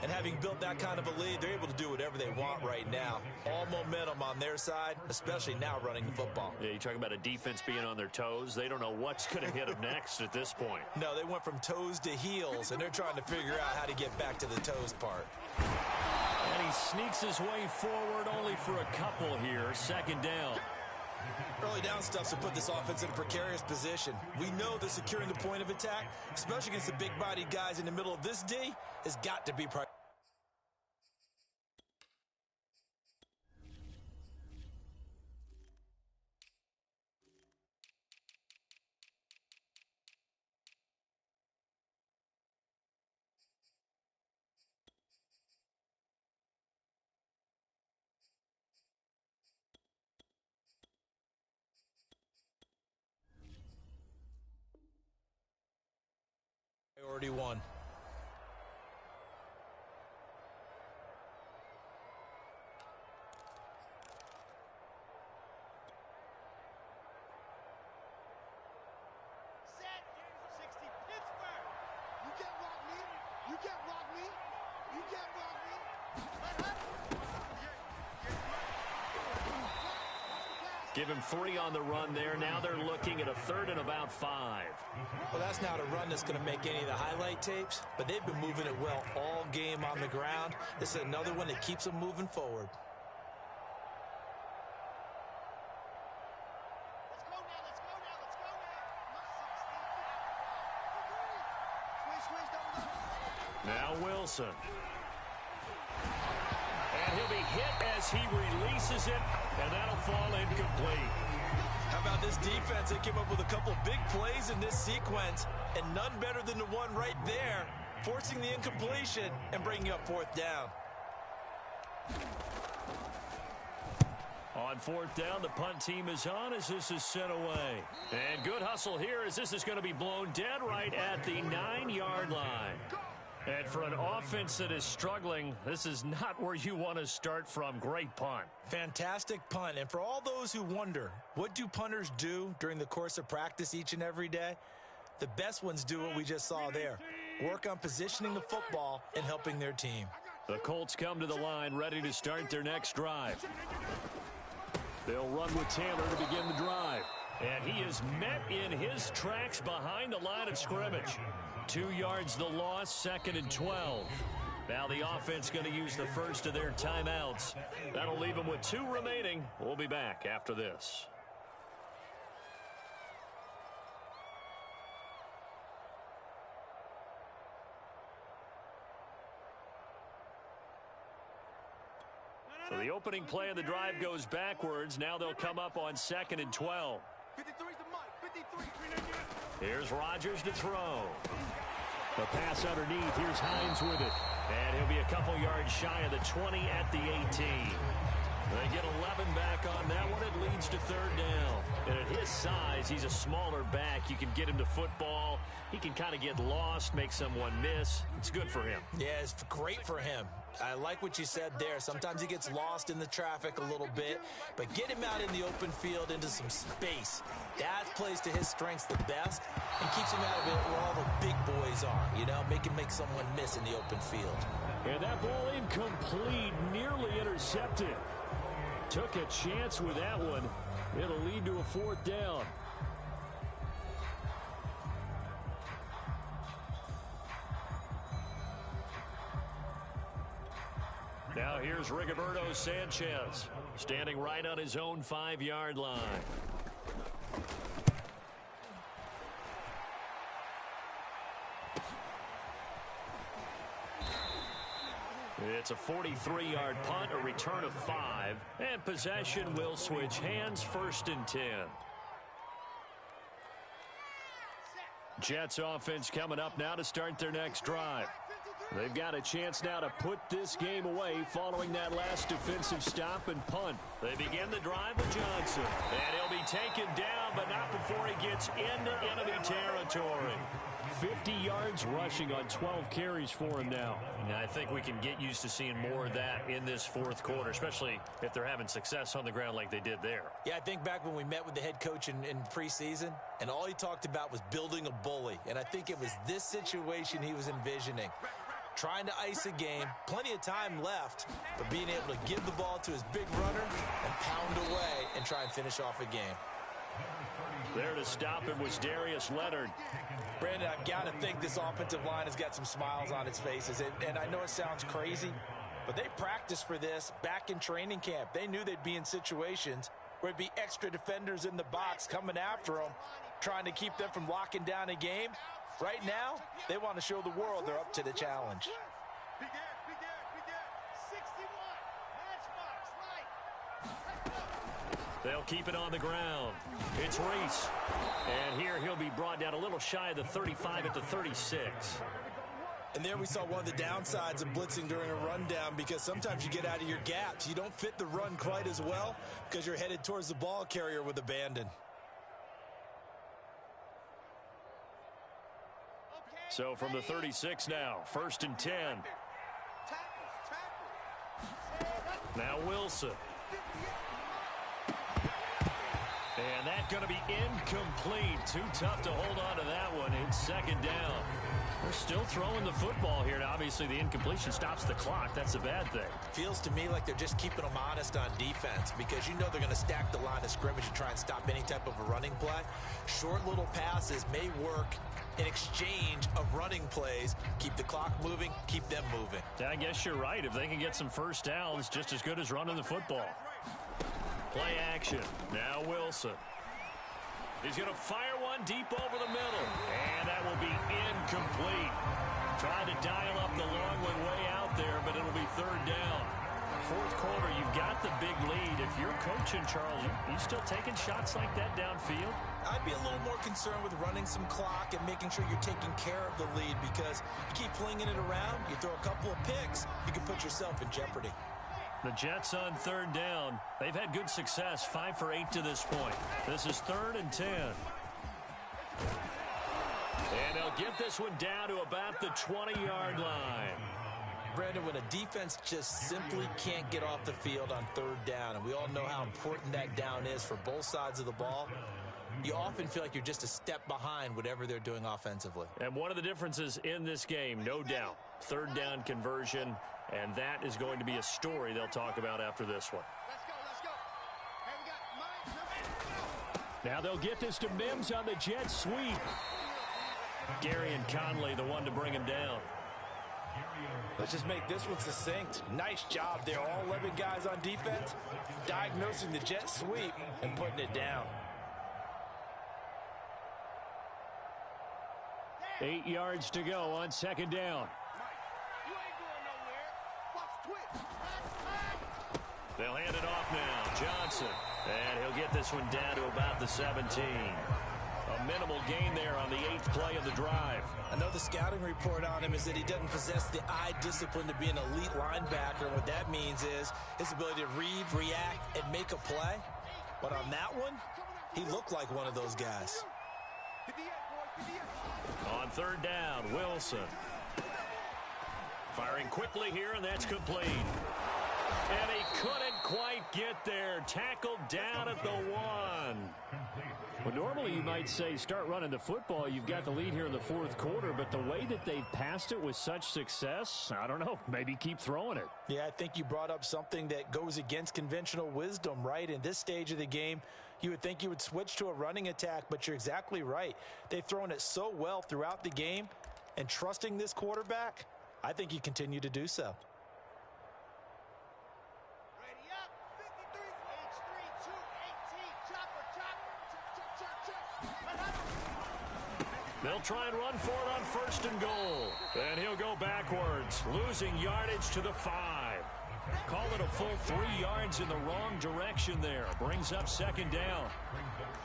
And having built that kind of a lead, they're able to do whatever they want right now. All momentum on their side, especially now running the football. Yeah, you're talking about a defense being on their toes. They don't know what's going to hit them next at this point. No, they went from toes to heels, and they're trying to figure out how to get back to the toes part. And he sneaks his way forward only for a couple here. 2nd down. Early down stuff to put this offense in a precarious position. We know that securing the point of attack, especially against the big-bodied guys in the middle of this D, has got to be priority. Priority 1. Give him 3 on the run there. Now they're looking at a 3rd and about 5. Well, that's not a run that's going to make any of the highlight tapes, but they've been moving it well all game on the ground. This is another one that keeps them moving forward. Now Wilson. And he'll be hit as he releases it, and that'll fall incomplete. How about this defense? They came up with a couple of big plays in this sequence, and none better than the one right there, forcing the incompletion and bringing up 4th down. On 4th down, the punt team is on as this is sent away. And good hustle here as this is going to be blown dead right at the 9-yard line. And for an offense that is struggling, this is not where you want to start from. Great punt. Fantastic punt. And for all those who wonder, what do punters do during the course of practice each and every day? The best ones do what we just saw there. Work on positioning the football and helping their team. The Colts come to the line ready to start their next drive. They'll run with Taylor to begin the drive. And he is met in his tracks behind the line of scrimmage. 2 yards the loss, 2nd and 12. Now the offense going to use the first of their timeouts. That'll leave them with 2 remaining. We'll be back after this. So the opening play of the drive goes backwards. Now they'll come up on 2nd and 12. 53's the mic. 53. Here's Rodgers to throw. The pass underneath. Here's Hines with it. And he'll be a couple yards shy of the 20 at the 18. They get 11 back on that one. It leads to 3rd down. And at his size, he's a smaller back. You can get him to football. He can kind of get lost, make someone miss. It's good for him. Yeah, it's great for him. I like what you said there. Sometimes he gets lost in the traffic a little bit, but get him out in the open field into some space. That plays to his strengths the best and keeps him out of it where all the big boys are, you know, make someone miss in the open field. And that ball incomplete, nearly intercepted. Took a chance with that one. It'll lead to a 4th down. Now here's Rigoberto Sanchez, standing right on his own 5-yard line. It's a 43-yard punt, a return of 5, and possession will switch hands, 1st and 10. Jets offense coming up now to start their next drive. They've got a chance now to put this game away following that last defensive stop and punt. They begin the drive with Johnson. And he'll be taken down, but not before he gets into enemy territory. 50 yards rushing on 12 carries for him now. And I think we can get used to seeing more of that in this 4th quarter, especially if they're having success on the ground like they did there. Yeah, I think back when we met with the head coach in preseason, and all he talked about was building a bully. And I think it was this situation he was envisioning. Trying to ice a game, plenty of time left, but being able to give the ball to his big runner and pound away and try and finish off a game. There to stop him was Darius Leonard. Brandon, I've got to think this offensive line has got some smiles on its faces. And I know it sounds crazy, but they practiced for this back in training camp. They knew they'd be in situations where it'd be extra defenders in the box coming after them, trying to keep them from locking down a game. Right now, they want to show the world they're up to the challenge. Big Ed. 61. Matchbox. They'll keep it on the ground. It's Reese. And here he'll be brought down a little shy of the 35 at the 36. And there we saw one of the downsides of blitzing during a rundown, because sometimes you get out of your gaps. You don't fit the run quite as well because you're headed towards the ball carrier with abandon. So from the 36 now, 1st and 10. Now Wilson. And that's going to be incomplete. Too tough to hold on to that one. It's 2nd down. They're still throwing the football here. Now, obviously, the incompletion stops the clock. That's a bad thing. Feels to me like they're just keeping them honest on defense, because you know they're going to stack the line of scrimmage and try and stop any type of a running play. Short little passes may work in exchange of running plays. Keep the clock moving, keep them moving. I guess you're right. If they can get some first downs, just as good as running the football. Play action. Now Wilson. He's going to fire one deep over the middle. And that will be incomplete. Trying to dial up the long one way out there, but it'll be 3rd down. 4th quarter, you've got the big lead. If you're coaching, Charles, you still taking shots like that downfield? I'd be a little more concerned with running some clock and making sure you're taking care of the lead, because you keep flinging it around, you throw a couple of picks, you can put yourself in jeopardy. The Jets on 3rd down. They've had good success, 5 for 8 to this point. This is 3rd and 10. And they'll get this one down to about the 20-yard line. Brandon, when a defense just simply can't get off the field on 3rd down, and we all know how important that down is for both sides of the ball, you often feel like you're just a step behind whatever they're doing offensively. And one of the differences in this game, no doubt, third down conversion, and that is going to be a story they'll talk about after this one. Let's go. Hey, we got Mike. Now they'll get this to Mims on the jet sweep. Gary and Conley, the one to bring him down. Let's just make this one succinct. Nice job there. All 11 guys on defense, diagnosing the jet sweep and putting it down. 8 yards to go on second down. You ain't going nowhere. Watch twitch. They'll hand it off now. Johnson. And he'll get this one down to about the 17. A minimal gain there on the 8th play of the drive. I know the scouting report on him is that he doesn't possess the eye discipline to be an elite linebacker. And what that means is his ability to read, react, and make a play. But on that one, he looked like one of those guys. On third down, Wilson. Firing quickly here, and that's complete. And he couldn't quite get there. Tackled down at the 1. Well, normally you might say start running the football. You've got the lead here in the fourth quarter, but the way that they've passed it with such success, I don't know, maybe keep throwing it. Yeah, I think you brought up something that goes against conventional wisdom, right? In this stage of the game, you would think you would switch to a running attack, but you're exactly right. They've thrown it so well throughout the game, and trusting this quarterback, I think you continue to do so. Ready up. 53, H3, 2, 18. Chopper. They'll try and run for it on first and goal. And he'll go backwards, losing yardage to the 5. Call it a full 3 yards in the wrong direction there. Brings up second down. Here we go. 6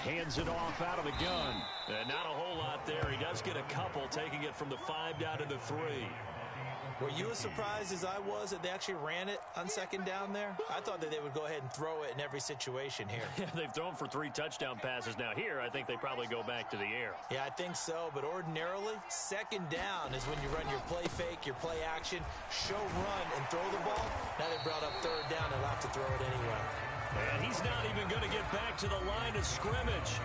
Hands it off out of the gun. And not a whole lot there. He does get a couple, taking it from the 5 down to the 3. Were you as surprised as I was that they actually ran it on second down there? I thought that they would go ahead and throw it in every situation here. Yeah, they've thrown for 3 touchdown passes. Now here, I think they probably go back to the air. Yeah, I think so, but ordinarily, second down is when you run your play fake, your play action, show run, and throw the ball. Now they brought up third down and allowed to throw it anyway. And he's not even going to get back to the line of scrimmage.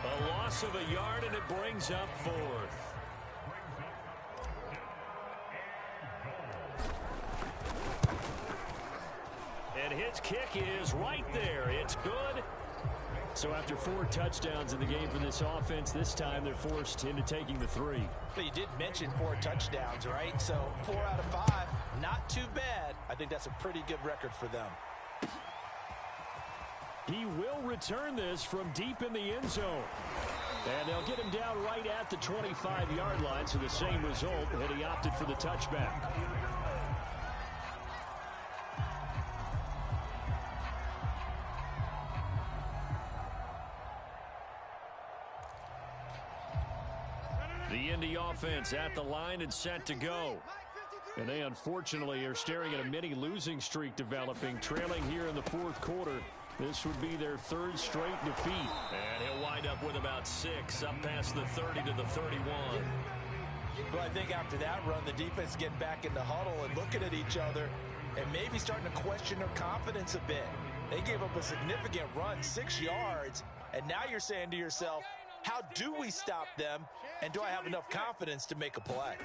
A loss of a yard, and it brings up 4th. And his kick is right there. It's good. So after 4 touchdowns in the game for this offense, this time they're forced into taking the 3. But you did mention 4 touchdowns, right? So 4 out of 5, not too bad. I think that's a pretty good record for them. He will return this from deep in the end zone. And they'll get him down right at the 25-yard line, so the same result, and he opted for the touchback. The Indy offense at the line and set to go. And they unfortunately are staring at a mini losing streak developing, trailing here in the fourth quarter. This would be their 3rd straight defeat. And he'll wind up with about 6, up past the 30 to the 31. Well, I think after that run, the defense getting back in the huddle and looking at each other and maybe starting to question their confidence a bit. They gave up a significant run, 6 yards, and now you're saying to yourself, how do we stop them, and do I have enough confidence to make a play?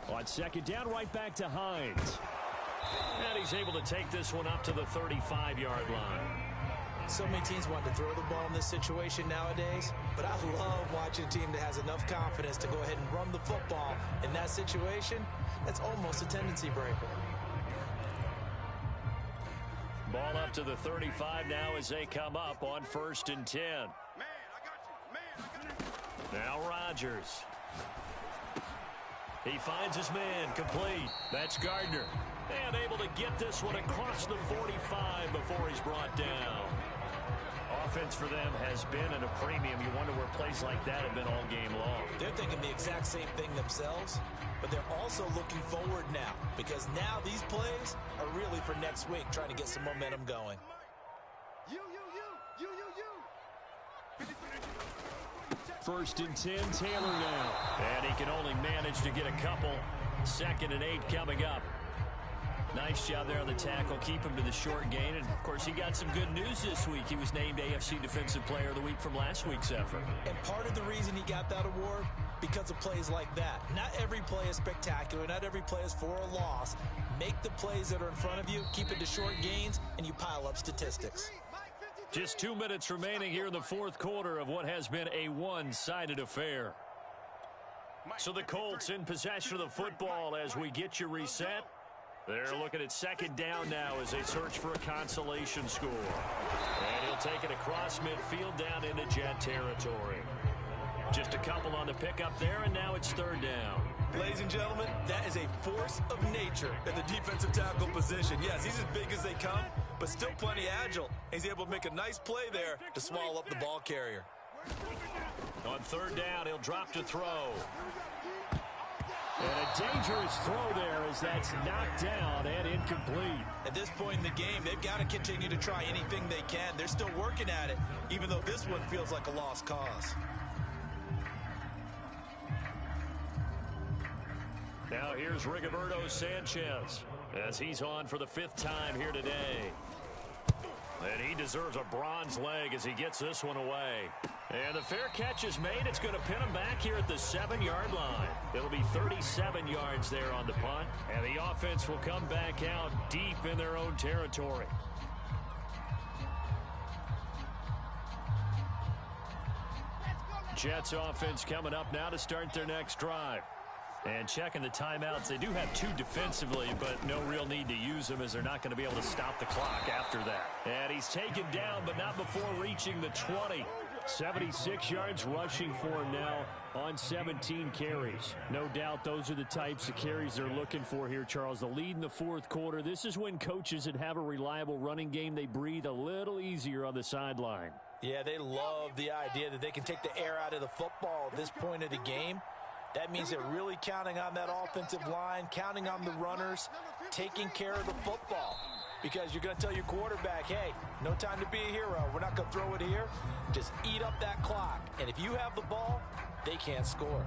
On second down, right back to Hines. And he's able to take this one up to the 35-yard line. So many teams want to throw the ball in this situation nowadays, but I love watching a team that has enough confidence to go ahead and run the football. In that situation, that's almost a tendency breaker. Ball up to the 35 now as they come up on 1st and 10. Man, I got you. Man, I got you. Now Rodgers. He finds his man, complete. That's Gardner. And able to get this one across the 45 before he's brought down. Offense for them has been at a premium. You wonder where plays like that have been all game long. They're thinking the exact same thing themselves, but they're also looking forward now, because now these plays are really for next week, trying to get some momentum going. You. 1st and 10, Taylor now. And he can only manage to get a couple. 2nd and 8 coming up. Nice job there on the tackle. Keep him to the short gain. And, of course, he got some good news this week. He was named AFC Defensive Player of the Week from last week's effort. And part of the reason he got that award, because of plays like that. Not every play is spectacular. Not every play is for a loss. Make the plays that are in front of you, keep it to short gains, and you pile up statistics. Just 2 minutes remaining here in the 4th quarter of what has been a one-sided affair. So the Colts in possession of the football as we get you reset. They're looking at 2nd down now as they search for a consolation score. And he'll take it across midfield down into Jet territory. Just a couple on the pickup there, and now it's 3rd down. Ladies and gentlemen, that is a force of nature in the defensive tackle position. Yes, he's as big as they come, but still plenty agile. He's able to make a nice play there to swallow up the ball carrier. On 3rd down, he'll drop to throw. And a dangerous throw there as that's knocked down and incomplete. At this point in the game, they've got to continue to try anything they can. They're still working at it, even though this one feels like a lost cause. Now here's Rigoberto Sanchez as he's on for the 5th time here today. And he deserves a bronze leg as he gets this one away. And the fair catch is made. It's going to pin him back here at the 7-yard line. It'll be 37 yards there on the punt. And the offense will come back out deep in their own territory. Jets offense coming up now to start their next drive. And checking the timeouts, they do have 2 defensively, but no real need to use them as they're not going to be able to stop the clock after that. And he's taken down, but not before reaching the 20. 76 yards rushing for him now on 17 carries. No doubt those are the types of carries they're looking for here, Charles. The lead in the 4th quarter. This is when coaches that have a reliable running game, they breathe a little easier on the sideline. Yeah, they love the idea that they can take the air out of the football at this point of the game. That means they're really counting on that offensive line, counting on the runners, taking care of the football. Because you're going to tell your quarterback, hey, no time to be a hero. We're not going to throw it here. Just eat up that clock. And if you have the ball, they can't score.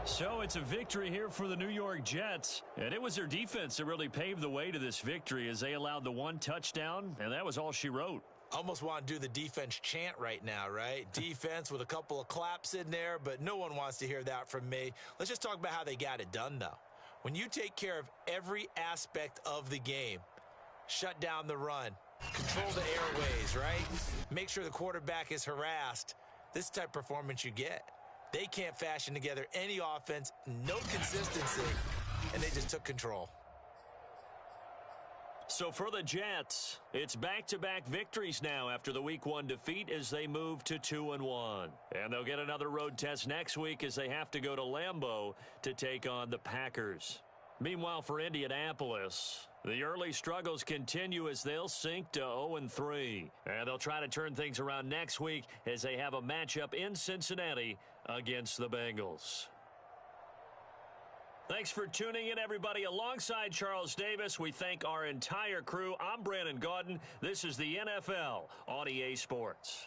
So it's a victory here for the New York Jets. And it was their defense that really paved the way to this victory as they allowed the 1 touchdown, and that was all she wrote. Almost want to do the defense chant right now, right? Defense with a couple of claps in there, but no one wants to hear that from me. Let's just talk about how they got it done, though. When you take care of every aspect of the game, shut down the run, control the airways, right? Make sure the quarterback is harassed. This type of performance you get. They can't fashion together any offense, no consistency, and they just took control. So for the Jets, it's back-to-back victories now after the Week 1 defeat as they move to 2-1. And they'll get another road test next week as they have to go to Lambeau to take on the Packers. Meanwhile, for Indianapolis, the early struggles continue as they'll sink to 0-3. And they'll try to turn things around next week as they have a matchup in Cincinnati against the Bengals. Thanks for tuning in, everybody. Alongside Charles Davis, we thank our entire crew. I'm Brandon Gaudin. This is the NFL on EA Sports.